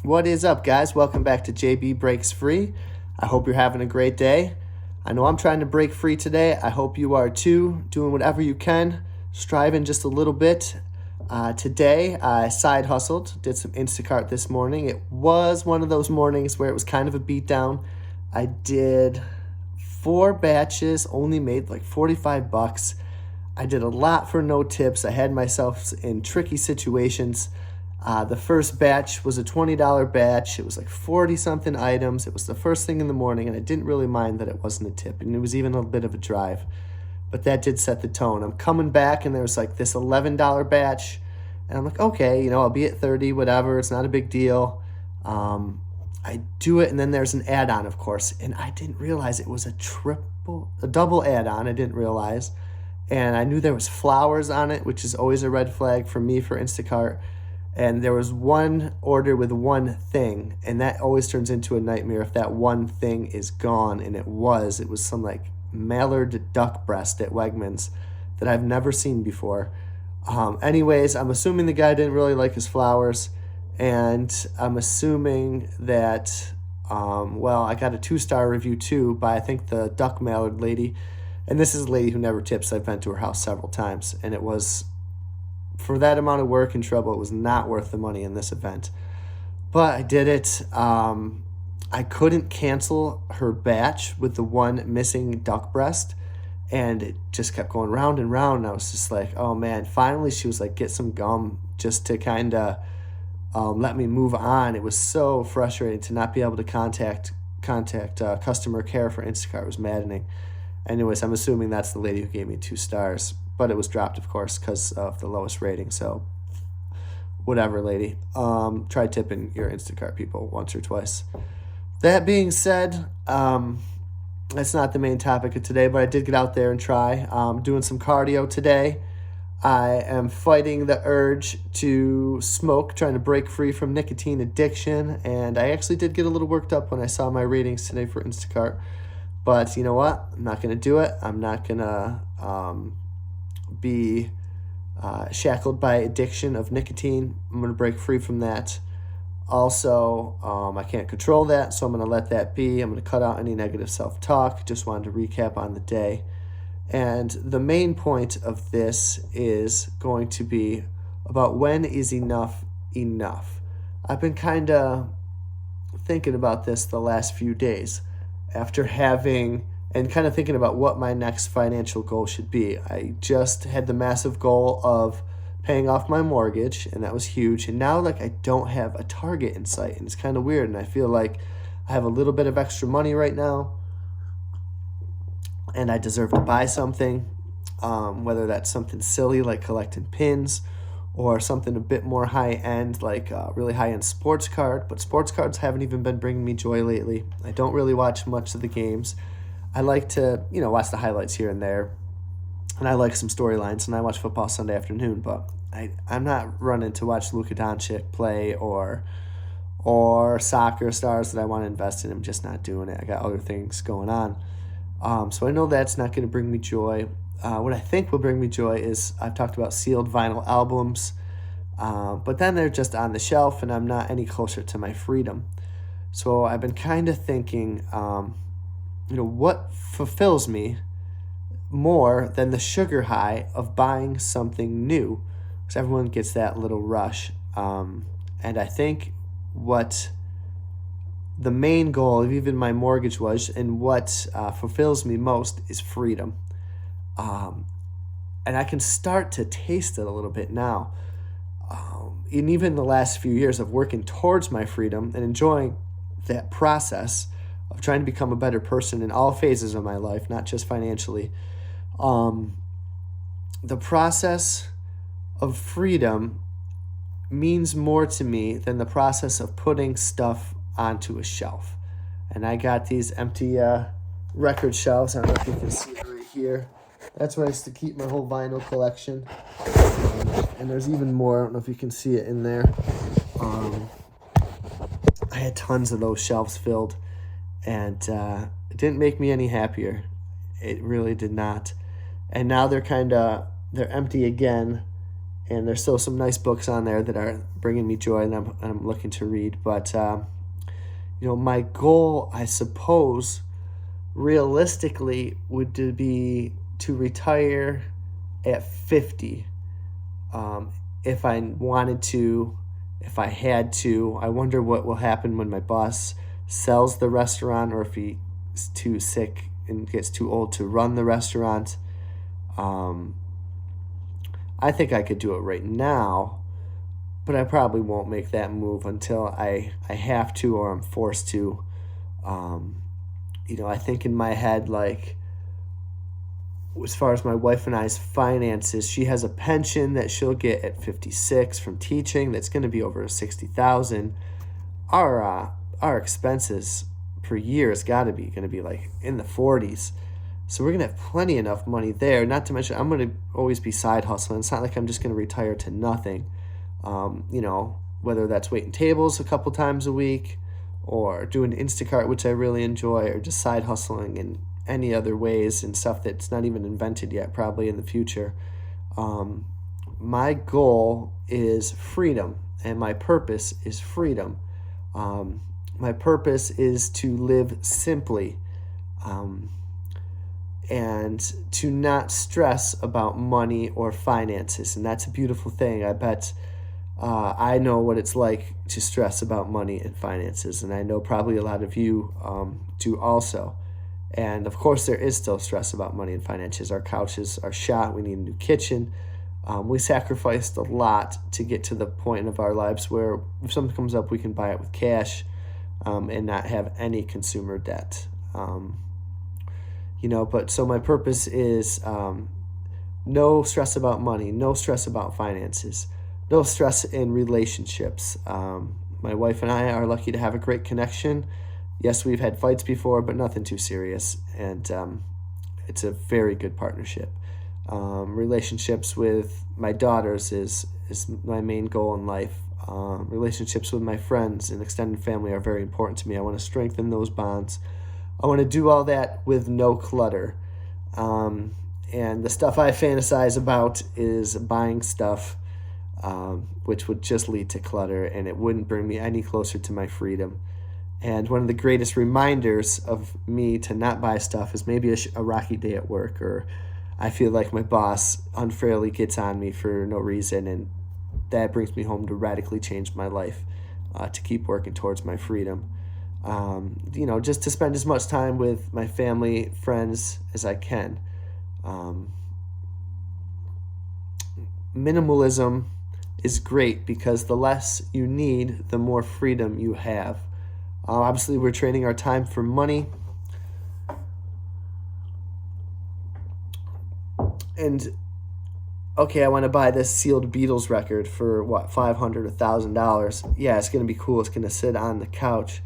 What is up, guys? Welcome back to JB Breaks Free. I hope you're having a great day. I know I'm trying to break free today. I hope you are too, doing whatever you can, striving just a little bit. Today, I side hustled, did some Instacart this morning. It was one of those mornings where it was kind of a beatdown. I did 4 batches, only made like $45. I did a lot for no tips. I had myself in tricky situations. The first batch was a $20 batch. It was like 40-something items. It was the first thing in the morning, and I didn't really mind that it wasn't a tip, and it was even a bit of a drive. But that did set the tone. I'm coming back, and there was like this $11 batch, and I'm like, okay, I'll be at 30, whatever. It's not a big deal. I do it, and then there's an add-on, of course, and I didn't realize it was a double add-on. I didn't realize, and I knew there was flowers on it, which is always a red flag for me for Instacart. And there was one order with one thing, and that always turns into a nightmare if that one thing is gone, and it was some like mallard duck breast at Wegmans that I've never seen before. Anyways, I'm assuming the guy didn't really like his flowers, and I'm assuming that, I got a 2-star review too by I think the duck mallard lady, and this is a lady who never tips. I've been to her house several times, and it was, for that amount of work and trouble, it was not worth the money in this event. But I did it. I couldn't cancel her batch with the one missing duck breast, and it just kept going round and round. And I was just like, oh man. Finally, she was like, get some gum just to kind of let me move on. It was so frustrating to not be able to contact customer care for Instacart. It was maddening. Anyways, I'm assuming that's the lady who gave me 2 stars. But it was dropped, of course, because of the lowest rating. So, whatever, lady. Try tipping your Instacart people once or twice. That being said, that's not the main topic of today, but I did get out there and try. Doing some cardio today. I am fighting the urge to smoke, trying to break free from nicotine addiction. And I actually did get a little worked up when I saw my ratings today for Instacart. But you know what? I'm not going to do it. I'm not going to be shackled by addiction of nicotine. I'm going to break free from that. Also, I can't control that, so I'm going to let that be. I'm going to cut out any negative self-talk. Just wanted to recap on the day. And the main point of this is going to be about when is enough enough. I've been kind of thinking about this the last few days after having and kind of thinking about what my next financial goal should be. I just had the massive goal of paying off my mortgage, and that was huge. And now, I don't have a target in sight, and it's kind of weird. And I feel like I have a little bit of extra money right now, and I deserve to buy something, whether that's something silly like collecting pins, or something a bit more high-end, like a really high-end sports card. But sports cards haven't even been bringing me joy lately. I don't really watch much of the games. I like to, watch the highlights here and there, and I like some storylines, and I watch football Sunday afternoon, but I'm not running to watch Luka Doncic play or soccer stars that I want to invest in. I'm just not doing it. I got other things going on. So I know that's not going to bring me joy. What I think will bring me joy is I've talked about sealed vinyl albums, but then they're just on the shelf, and I'm not any closer to my freedom. So I've been kind of thinking, what fulfills me more than the sugar high of buying something new? Because everyone gets that little rush. And I think what the main goal of even my mortgage was, and what fulfills me most, is freedom. And I can start to taste it a little bit now. And even the last few years of working towards my freedom and enjoying that process of trying to become a better person in all phases of my life, not just financially. The process of freedom means more to me than the process of putting stuff onto a shelf. And I got these empty record shelves. I don't know if you can see it right here. That's where I used to keep my whole vinyl collection. And there's even more. I don't know if you can see it in there. I had tons of those shelves filled. And it didn't make me any happier. It really did not. And now they're empty again. And there's still some nice books on there that are bringing me joy, and I'm looking to read. But my goal, I suppose, realistically, would be to retire at 50. If I wanted to, if I had to. I wonder what will happen when my boss sells the restaurant, or if he's too sick and gets too old to run the restaurant. I think I could do it right now, but I probably won't make that move until I have to, or I'm forced to. I think in my head, like, as far as my wife and I's finances, she has a pension that she'll get at 56 from teaching. That's going to be over $60,000. Our expenses per year is going to be like in the 40s. So we're going to have plenty enough money there. Not to mention, I'm going to always be side hustling. It's not like I'm just going to retire to nothing. Whether that's waiting tables a couple times a week, or doing Instacart, which I really enjoy, or just side hustling in any other ways and stuff that's not even invented yet, probably in the future. My goal is freedom, and my purpose is freedom. My purpose is to live simply, and to not stress about money or finances. And that's a beautiful thing. I bet I know what it's like to stress about money and finances, and I know probably a lot of you do also. And of course, there is still stress about money and finances. Our couches are shot. We need a new kitchen. We sacrificed a lot to get to the point of our lives where if something comes up, we can buy it with cash, and not have any consumer debt. But so my purpose is no stress about money, no stress about finances, no stress in relationships. My wife and I are lucky to have a great connection. Yes, we've had fights before, but nothing too serious. And it's a very good partnership. Relationships with my daughters is my main goal in life. Relationships with my friends and extended family are very important to me. I want to strengthen those bonds. I want to do all that with no clutter. And the stuff I fantasize about is buying stuff, which would just lead to clutter, and it wouldn't bring me any closer to my freedom. And one of the greatest reminders of me to not buy stuff is maybe a rocky day at work, or I feel like my boss unfairly gets on me for no reason, and that brings me home to radically change my life, to keep working towards my freedom. Just to spend as much time with my family, friends as I can. Minimalism is great because the less you need, the more freedom you have. Obviously, we're trading our time for money. And, okay, I want to buy this sealed Beatles record for, $500, $1,000. Yeah, it's going to be cool. It's going to sit on the couch.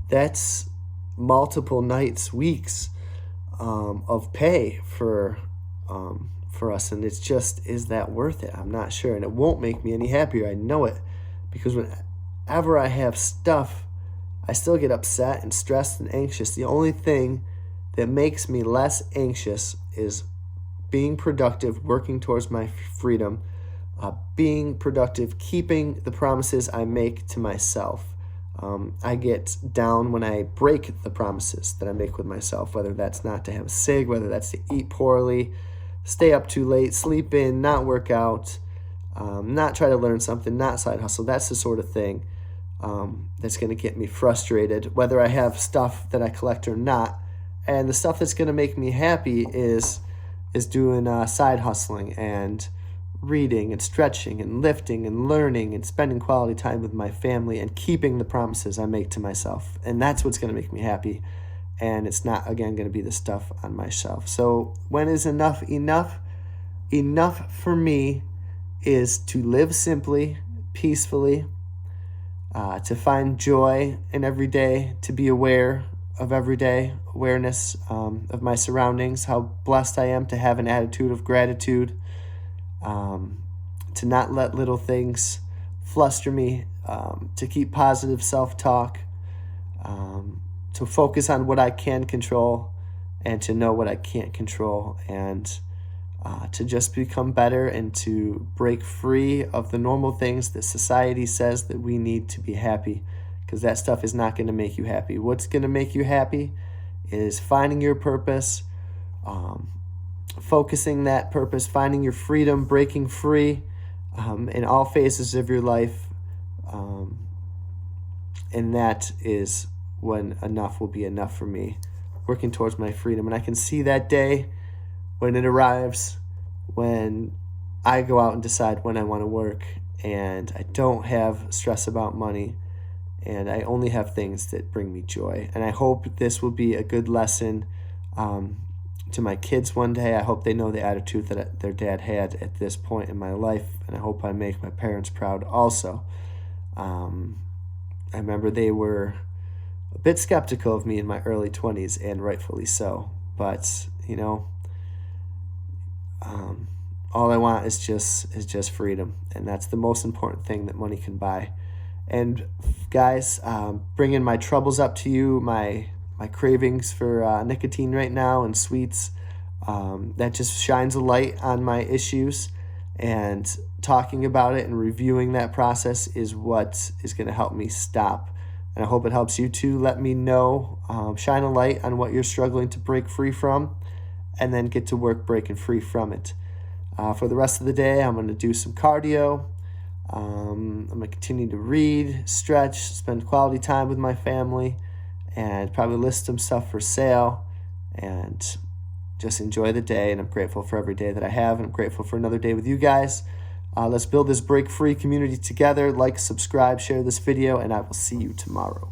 That's multiple nights, weeks of pay for us. And it's just, is that worth it? I'm not sure. And it won't make me any happier. I know it. Because whenever I have stuff, I still get upset and stressed and anxious. The only thing that makes me less anxious is being productive, working towards my freedom, being productive, keeping the promises I make to myself. I get down when I break the promises that I make with myself, whether that's not to have a cig, whether that's to eat poorly, stay up too late, sleep in, not work out, not try to learn something, not side hustle. That's the sort of thing that's going to get me frustrated, whether I have stuff that I collect or not. And the stuff that's going to make me happy is doing side hustling and reading and stretching and lifting and learning and spending quality time with my family and keeping the promises I make to myself. And that's what's going to make me happy. And it's not, again, going to be the stuff on my shelf. So when is enough enough? Enough for me is to live simply, peacefully, to find joy in every day, to be aware of every day, awareness of my surroundings, how blessed I am to have an attitude of gratitude, to not let little things fluster me, to keep positive self-talk, to focus on what I can control and to know what I can't control. And to just become better and to break free of the normal things that society says that we need to be happy, because that stuff is not going to make you happy. What's going to make you happy is finding your purpose, focusing that purpose, finding your freedom, breaking free in all phases of your life. And that is when enough will be enough for me, working towards my freedom. And I can see that day when it arrives, when I go out and decide when I want to work, and I don't have stress about money, and I only have things that bring me joy. And I hope this will be a good lesson to my kids one day. I hope they know the attitude that their dad had at this point in my life, and I hope I make my parents proud also. I remember they were a bit skeptical of me in my early 20s, and rightfully so. But, all I want is just freedom, and that's the most important thing that money can buy. And guys, bringing my troubles up to you, my cravings for nicotine right now and sweets, that just shines a light on my issues, and talking about it and reviewing that process is what is going to help me stop. And I hope it helps you too. Let me know, shine a light on what you're struggling to break free from, and then get to work breaking free from it. For the rest of the day, I'm going to do some cardio. I'm going to continue to read, stretch, spend quality time with my family, and probably list some stuff for sale, and just enjoy the day. And I'm grateful for every day that I have, and I'm grateful for another day with you guys. Let's build this break-free community together. Like, subscribe, share this video, and I will see you tomorrow.